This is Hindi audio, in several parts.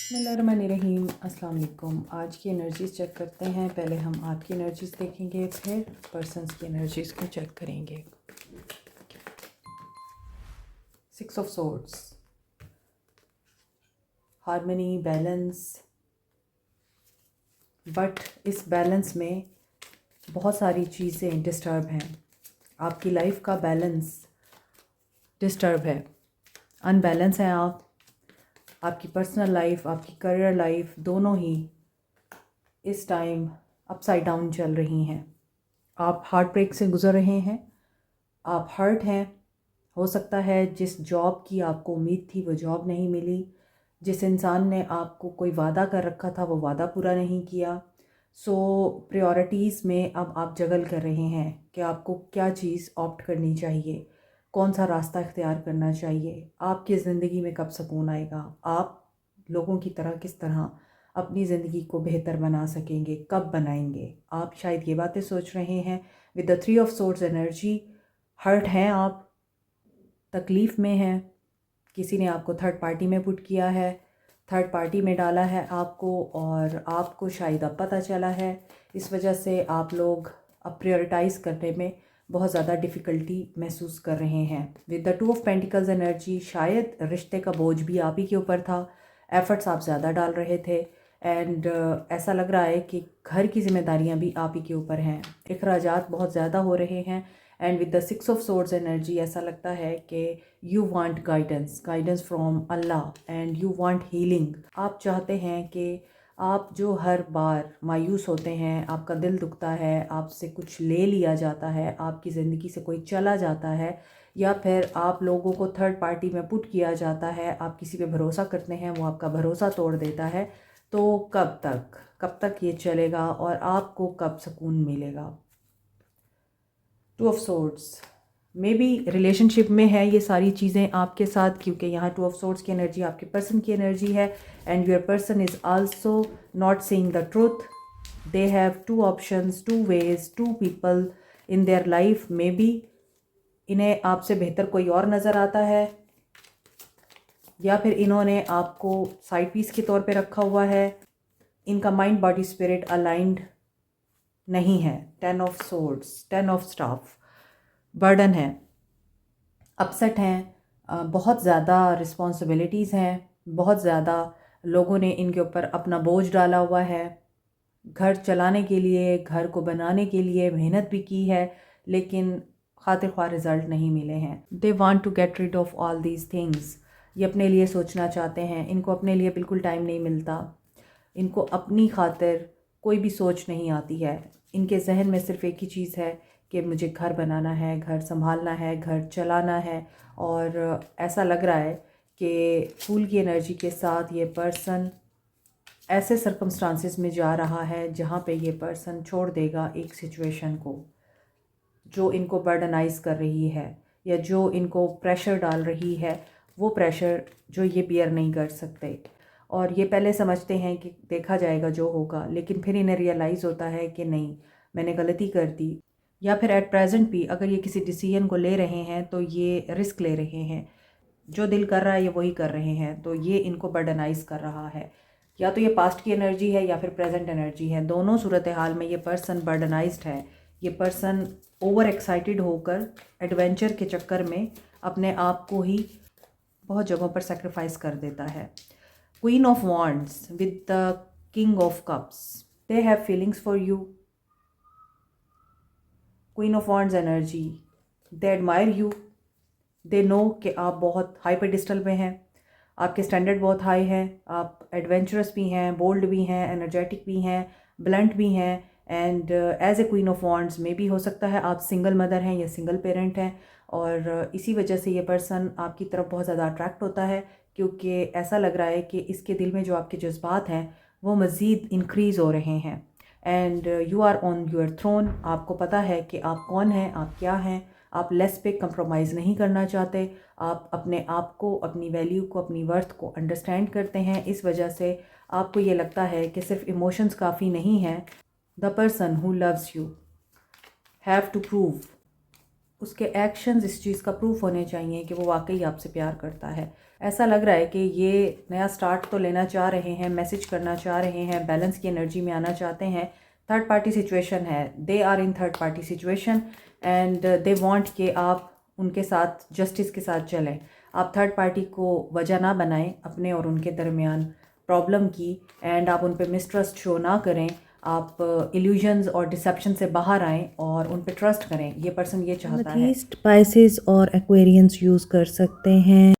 बिस्मिल्लाहिर्रहमानिर्रहीम। अस्सलाम वालेकुम। आज की एनर्जीज़ चेक करते हैं। पहले हम आपकी एनर्जीज़ देखेंगे, फिर पर्सन्स की एनर्जीज़ को चेक करेंगे। 6 of swords, harmony, balance. But इस बैलेंस में बहुत सारी चीज़ें डिस्टर्ब हैं। आपकी लाइफ का बैलेंस डिस्टर्ब है, अनबैलेंस हैं आप। आपकी पर्सनल लाइफ, आपकी करियर लाइफ दोनों ही इस टाइम अपसाइड डाउन चल रही हैं। आप हार्ट ब्रेक से गुज़र रहे हैं, आप हर्ट हैं। हो सकता है जिस जॉब की आपको उम्मीद थी वो जॉब नहीं मिली, जिस इंसान ने आपको कोई वादा कर रखा था वो वादा पूरा नहीं किया। सो प्रायोरिटीज़ में अब आप जगल कर रहे हैं कि आपको क्या चीज़ ऑप्ट करनी चाहिए, कौन सा रास्ता इख्तियार करना चाहिए, आपकी ज़िंदगी में कब सुकून आएगा, आप लोगों की तरह किस तरह अपनी ज़िंदगी को बेहतर बना सकेंगे, कब बनाएंगे। आप शायद ये बातें सोच रहे हैं। With the 3 of swords energy, hurt हैं आप, तकलीफ़ में हैं। किसी ने आपको थर्ड पार्टी में पुट किया है, थर्ड पार्टी में डाला है आपको, और आपको शायद अब पता चला है। इस वजह से आप लोग अब प्रायोरिटाइज़ करने में बहुत ज़्यादा डिफ़िकल्टी महसूस कर रहे हैं। With the 2 of pentacles energy, शायद रिश्ते का बोझ भी आप ही के ऊपर था, एफ़र्ट्स आप ज़्यादा डाल रहे थे, एंड ऐसा लग रहा है कि घर की जिम्मेदारियां भी आप ही के ऊपर हैं, अखराजात बहुत ज़्यादा हो रहे हैं। And with the 6 of swords energy, ऐसा लगता है कि you want guidance from Allah and you want healing. आप चाहते हैं कि आप जो हर बार मायूस होते हैं, आपका दिल दुखता है, आपसे कुछ ले लिया जाता है, आपकी ज़िंदगी से कोई चला जाता है, या फिर आप लोगों को थर्ड पार्टी में पुट किया जाता है, आप किसी पे भरोसा करते हैं, वो आपका भरोसा तोड़ देता है, तो कब तक ये चलेगा और आपको कब सुकून मिलेगा। 2 of swords, may be relationship में है ये सारी चीज़ें आपके साथ, क्योंकि यहाँ 2 ऑफ सोर्ड्स की एनर्जी आपके पर्सन की एनर्जी है, and your person is also not seeing the truth. They have 2 options, 2 ways, 2 people in their life. Maybe इन्हें आपसे बेहतर कोई और नज़र आता है, या फिर इन्होंने आपको साइड पीस के तौर पे रखा हुआ है। इनका माइंड बॉडी स्पिरिट अलाइंड नहीं है। 10 of swords, 10 of staff, burden है, अपसेट हैं, बहुत ज़्यादा रिस्पॉन्सिबिलिटीज़ हैं, बहुत ज़्यादा लोगों ने इनके ऊपर अपना बोझ डाला हुआ है। घर चलाने के लिए, घर को बनाने के लिए मेहनत भी की है, लेकिन खातिर ख्वाह रिज़ल्ट नहीं मिले हैं। They want to get rid of all these things. ये अपने लिए सोचना चाहते हैं, इनको अपने लिए बिल्कुल टाइम नहीं मिलता, इनको अपनी खातिर कोई भी सोच नहीं आती है। इनके जहन में सिर्फ़ एक ही चीज़ है कि मुझे घर बनाना है, घर संभालना है, घर चलाना है। और ऐसा लग रहा है कि फूल की एनर्जी के साथ ये पर्सन ऐसे सर्कमस्टांसिस में जा रहा है जहाँ पे ये पर्सन छोड़ देगा एक सिचुएशन को जो इनको बर्डनाइज कर रही है, या जो इनको प्रेशर डाल रही है, वो प्रेशर जो ये बियर नहीं कर सकते। और ये पहले समझते हैं कि देखा जाएगा जो होगा, लेकिन फिर इन्हें रियलाइज़ होता है कि नहीं, मैंने गलती कर दी। या फिर एट प्रेजेंट भी अगर ये किसी डिसीजन को ले रहे हैं तो ये रिस्क ले रहे हैं, जो दिल कर रहा है ये वही कर रहे हैं, तो ये इनको बर्डनाइज कर रहा है। या तो ये पास्ट की एनर्जी है या फिर प्रेजेंट एनर्जी है, दोनों सूरत हाल में ये पर्सन बर्डनाइज्ड है। ये पर्सन ओवर एक्साइटेड होकर एडवेंचर के चक्कर में अपने आप को ही बहुत जगहों पर सेक्रीफाइस कर देता है। Queen of wands with the king of cups, they have feelings for you. Queen of wands energy, they admire you, they know कि आप बहुत हाई पेडिस्टल में हैं, आपके स्टैंडर्ड बहुत हाई है, आप एडवेंचरस भी हैं, बोल्ड भी हैं, एनर्जेटिक भी हैं, ब्लंट भी हैं। And as a queen of wands में भी हो सकता है आप सिंगल मदर हैं या सिंगल पेरेंट हैं, और इसी वजह से ये पर्सन आपकी तरफ बहुत ज़्यादा अट्रैक्ट होता है, क्योंकि ऐसा लग रहा है कि इसके दिल में जो आपके जज्बात हैं वो मज़ीद इंक्रीज़ हो रहे हैं। And you are on your throne, आपको पता है कि आप कौन हैं, आप क्या हैं, आप लेस पे कंप्रोमाइज़ नहीं करना चाहते, आप अपने आप को, अपनी वैल्यू को, अपनी वर्थ को अंडरस्टैंड करते हैं। इस वजह से आपको ये लगता है कि सिर्फ इमोशंस काफ़ी नहीं हैं, the person who loves you have to prove उसके एक्शंस इस चीज़ का प्रूफ होने चाहिए कि वो वाकई आपसे प्यार करता है। ऐसा लग रहा है कि ये नया स्टार्ट तो लेना चाह रहे हैं, मैसेज करना चाह रहे हैं, बैलेंस की एनर्जी में आना चाहते हैं। थर्ड पार्टी सिचुएशन है, they are in third party situation and they want कि आप उनके साथ जस्टिस के साथ चलें। आप थर्ड पार्टी को वजह ना बनाएं अपने और उनके दरमियान प्रॉब्लम की, एंड आप उन पे मिसट्रस्ट शो ना करें। आप इल्यूजन्स और डिसेप्शन से बाहर आएँ और उन पे ट्रस्ट करें। ये पर्सन ये चाहता है। एमेथिस्ट, पाइसेस और एक्वेरियंस यूज़ कर सकते हैं।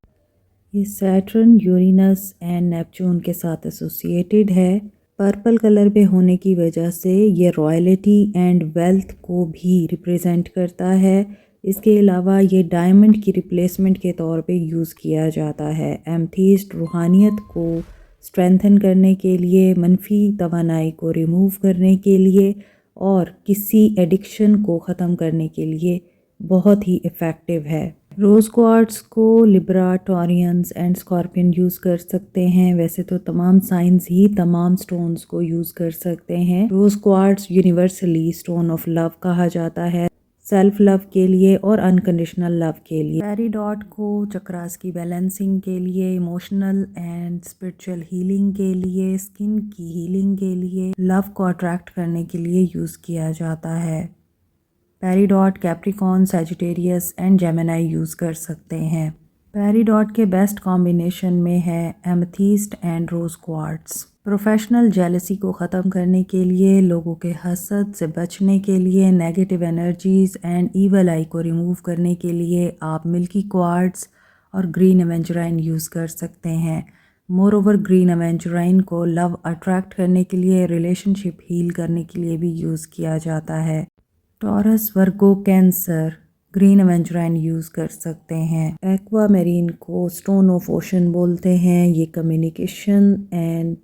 ये सैटर्न, यूरेनस एंड नेपच्यून के साथ एसोसिएटेड है। पर्पल कलर पे होने की वजह से ये रॉयल्टी एंड वेल्थ को भी रिप्रेजेंट करता है। इसके अलावा ये डायमंड की रिप्लेसमेंट के तौर पे यूज़ किया जाता है। एमेथिस्ट रूहानियत को स्ट्रेंथन करने के लिए, मनफी तवानाई को रिमूव करने के लिए और किसी एडिक्शन को ख़त्म करने के लिए बहुत ही इफ़ेक्टिव है। रोज़ क्वार्ट्स को Libra, Taureans and scorpion use कर सकते हैं। वैसे तो तमाम साइंस ही तमाम स्टोन्स को यूज़ कर सकते हैं। Rose quartz universally stone of love कहा जाता है, सेल्फ लव के लिए और अनकंडीशनल लव के लिए। पेरीडॉट को चक्रास की बैलेंसिंग के लिए, इमोशनल एंड स्पिरिचुअल हीलिंग के लिए, स्किन की हीलिंग के लिए, लव को अट्रैक्ट करने के लिए यूज़ किया जाता है। Peridot Capricorn, Sagittarius and Gemini use कर सकते हैं। पेरीडॉट के बेस्ट कॉम्बिनेशन में है amethyst and rose quartz. Professional jealousy को ख़त्म करने के लिए, लोगों के हसद से बचने के लिए, नेगेटिव एनर्जीज़ एंड ईवल आई को रिमूव करने के लिए आप मिल्की क्वार्ट्स और ग्रीन एवेंचुराइन यूज़ कर सकते हैं। मोर ओवर ग्रीन एवेंचुराइन को लव अट्रैक्ट करने के लिए, रिलेशनशिप हील करने के लिए भी यूज़ किया जाता है। टॉरस, वर्गो, कैंसर ग्रीन एवेंचुराइन यूज़ कर सकते हैं। एक्वा मेरीन को स्टोन ऑफ ओशन बोलते हैं। ये कम्युनिकेशन एंड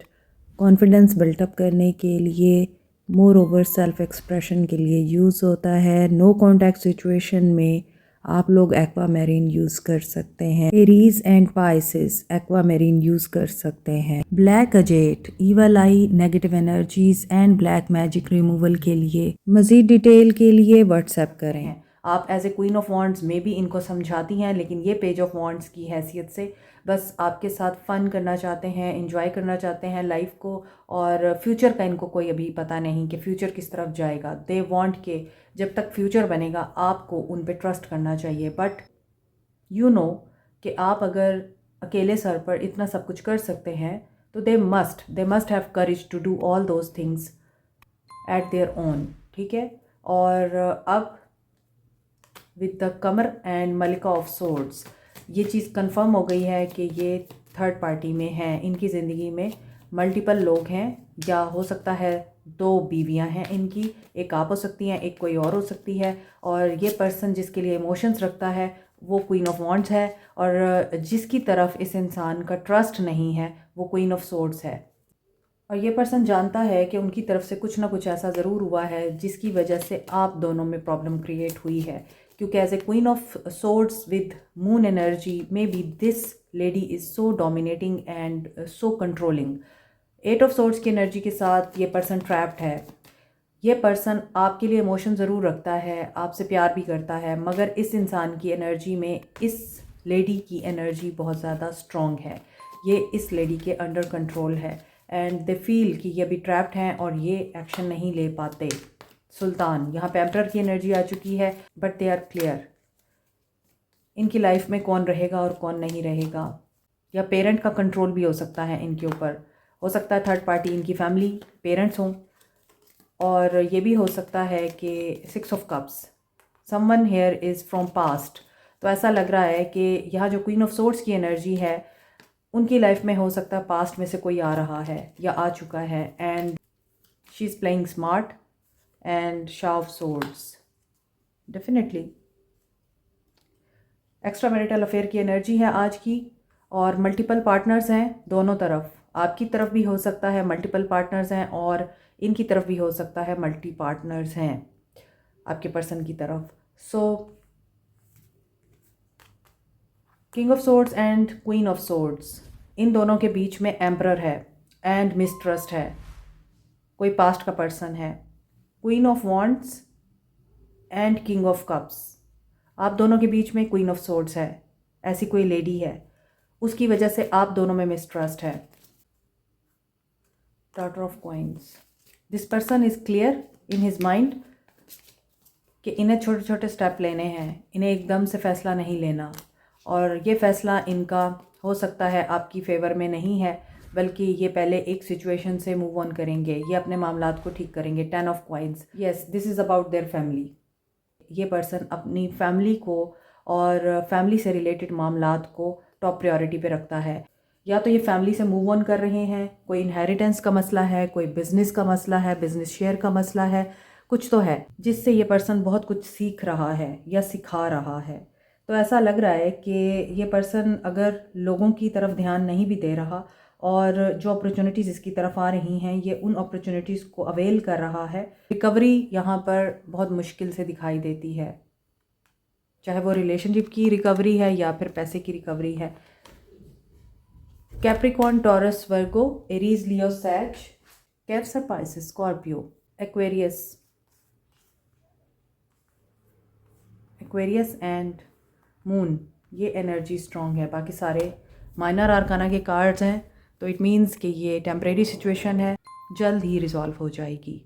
कॉन्फिडेंस बिल्टअप करने के लिए, मोर ओवर सेल्फ एक्सप्रेशन के लिए यूज़ होता है। नो कॉन्टैक्ट सिचुएशन में आप लोग एक्वा मेरीन यूज़ कर सकते हैं। Aries and Pisces aquamarine use कर सकते हैं। Black agate, evil eye, negative energies and black magic removal के लिए। मज़ीद डिटेल के लिए व्हाट्सएप करें। आप as a queen of wands में भी इनको समझाती हैं, लेकिन ये पेज ऑफ वॉन्ड्स की हैसियत से बस आपके साथ फ़न करना चाहते हैं, इंजॉय करना चाहते हैं लाइफ को, और फ्यूचर का इनको कोई अभी पता नहीं कि फ्यूचर किस तरफ जाएगा। दे वांट के जब तक फ्यूचर बनेगा आपको उन पे ट्रस्ट करना चाहिए, बट यू नो कि आप अगर अकेले सर पर इतना सब कुछ कर सकते हैं तो they must have courage to do all those things at their own. ठीक है, और अब विद द कमर एंड मलिका ऑफ सोर्ड्स ये चीज़ कंफर्म हो गई है कि ये थर्ड पार्टी में हैं। इनकी ज़िंदगी में मल्टीपल लोग हैं, या हो सकता है 2 बीवियां हैं इनकी, एक आप हो सकती हैं, एक कोई और हो सकती है। और ये पर्सन जिसके लिए इमोशंस रखता है वो क्वीन ऑफ वॉन्ड्स है, और जिसकी तरफ इस इंसान का ट्रस्ट नहीं है वो क्वीन ऑफ सोर्ड्स है। और ये पर्सन जानता है कि उनकी तरफ से कुछ ना कुछ ऐसा ज़रूर हुआ है जिसकी वजह से आप दोनों में प्रॉब्लम क्रिएट हुई है, क्योंकि as a queen of swords with moon energy maybe this lady is so dominating and so controlling. 8 of swords की एनर्जी के साथ ये पर्सन ट्रैप्ड है। ये पर्सन आपके लिए इमोशन ज़रूर रखता है, आपसे प्यार भी करता है, मगर इस इंसान की एनर्जी में इस लेडी की एनर्जी बहुत ज़्यादा स्ट्रॉन्ग है। ये इस लेडी के अंडर कंट्रोल है एंड दे फील कि ये अभी ट्रैप्ड हैं और ये एक्शन नहीं ले पाते। सुल्तान, यहाँ पे एम्परर की एनर्जी आ चुकी है, बट दे आर क्लियर इनकी लाइफ में कौन रहेगा और कौन नहीं रहेगा, या पेरेंट का कंट्रोल भी हो सकता है इनके ऊपर। हो सकता है थर्ड पार्टी इनकी फैमिली, पेरेंट्स हों, और ये भी हो सकता है कि 6 of cups, someone here is from past. तो ऐसा लग रहा है कि यहाँ जो क्वीन ऑफ सोर्ड्स की एनर्जी है उनकी लाइफ में हो सकता है पास्ट में से कोई आ रहा है या आ चुका है, and she is playing smart and Shah of swords. Definitely extra marital affair की एनर्जी है आज की, और मल्टीपल पार्टनर्स हैं दोनों तरफ। आपकी तरफ भी हो सकता है मल्टीपल पार्टनर्स हैं, और इनकी तरफ भी हो सकता है मल्टी पार्टनर्स हैं आपके पर्सन की तरफ। So king of swords and queen of swords, इन दोनों के बीच में एम्परर है एंड मिसट्रस्ट है, कोई पास्ट का पर्सन है। Queen of wands and king of cups, आप दोनों के बीच में क्वीन ऑफ सोर्ड्स है, ऐसी कोई लेडी है, उसकी वजह से आप दोनों में मिसट्रस्ट है। Daughter of coins, this person is clear in his mind कि इन्हें छोटे छोटे स्टेप लेने हैं, इन्हें एकदम से फ़ैसला नहीं लेना, और ये फ़ैसला इनका हो सकता है आपकी फ़ेवर में नहीं है, बल्कि ये पहले एक सिचुएशन से मूव ऑन करेंगे, ये अपने मामलात को ठीक करेंगे। 10 of coins, yes this is about their family. ये पर्सन अपनी फैमिली को और फैमिली से रिलेटेड मामलात को टॉप प्रायोरिटी पे रखता है। या तो ये फैमिली से मूव ऑन कर रहे हैं, कोई इनहेरिटेंस का मसला है, कोई बिज़नेस का मसला है, बिज़नेस शेयर का मसला है, कुछ तो है जिससे ये पर्सन बहुत कुछ सीख रहा है या सिखा रहा है। तो ऐसा लग रहा है कि ये पर्सन अगर लोगों की तरफ ध्यान नहीं भी दे रहा और जो अपॉर्चुनिटीज़ इसकी तरफ आ रही हैं ये उन अपॉर्चुनिटीज़ को अवेल कर रहा है। रिकवरी यहाँ पर बहुत मुश्किल से दिखाई देती है, चाहे वो रिलेशनशिप की रिकवरी है या फिर पैसे की रिकवरी है। Capricorn, Taurus, Virgo, Aries, Leo, Sag, Cancer, Pisces, Scorpio, Aquarius and moon, ये एनर्जी स्ट्रॉन्ग है। बाकी सारे माइनर आर्काना के कार्ड्स हैं, तो इट मीन्स कि ये टेम्परेरी सिचुएशन है, जल्द ही रिजॉल्व हो जाएगी।